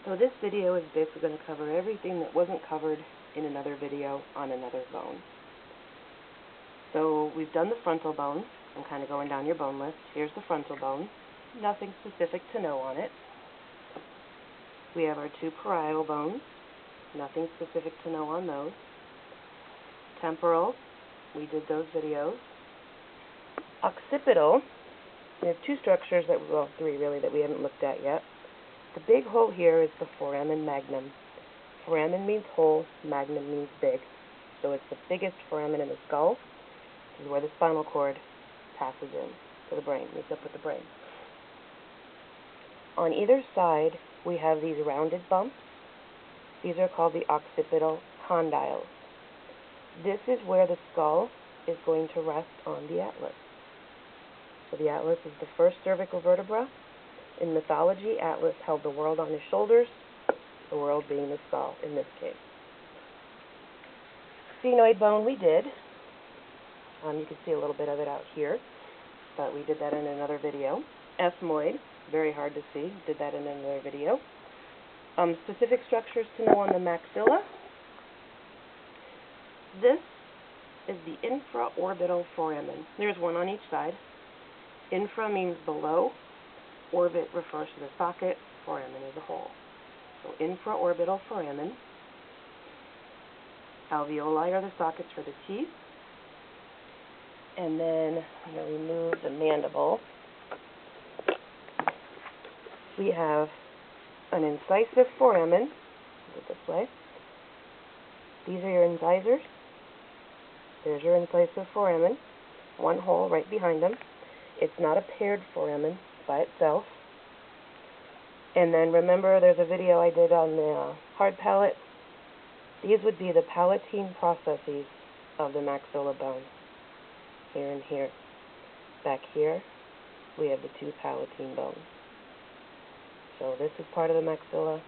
So this video is basically going to cover everything that wasn't covered in another video on another bone. So we've done the frontal bone. I'm kind of going down your bone list. Here's the frontal bone. Nothing specific to know on it. We have our two parietal bones. Nothing specific to know on those. Temporal. We did those videos. Occipital. We have two structures that, well, three really, that we haven't looked at yet. The big hole here is the foramen magnum. Foramen means hole, magnum means big. So it's the biggest foramen in the skull. This is where the spinal cord passes in to the brain, meets up with the brain. On either side, we have these rounded bumps. These are called the occipital condyles. This is where the skull is going to rest on the atlas. So the atlas is the first cervical vertebra. In mythology, Atlas held the world on his shoulders, the world being the skull in this case. Sphenoid bone we did. You can see a little bit of it out here, but we did that in another video. Ethmoid, very hard to see, did that in another video. Specific structures to know on the maxilla. This is the infraorbital foramen. There's one on each side. Infra means below. Orbit refers to the socket, foramen as a whole. So infraorbital foramen. Alveoli are the sockets for the teeth. And then I'm going to remove the mandible. We have an incisive foramen. Put it this way. These are your incisors. There's your incisive foramen. One hole right behind them. It's not a paired foramen by itself. And then remember, there's a video I did on the hard palate. These would be the palatine processes of the maxilla bone. Here and here. Back here, we have the two palatine bones. So this is part of the maxilla,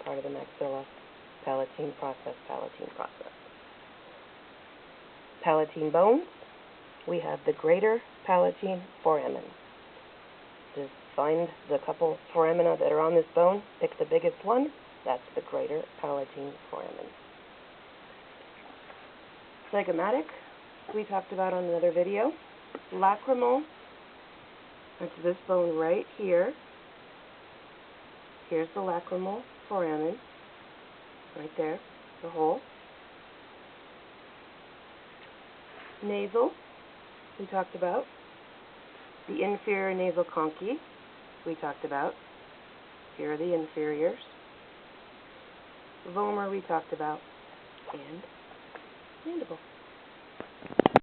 palatine process, Palatine bones, we have the greater palatine foramen. Just find the couple foramina that are on this bone, pick the biggest one, that's the greater palatine foramen. Zygomatic, we talked about on another video. Lacrimal, that's this bone right here. Here's the lacrimal foramen, right there, the hole. Nasal, we talked about. The inferior nasal conchae, we talked about. Here are the inferiors. Vomer, we talked about. And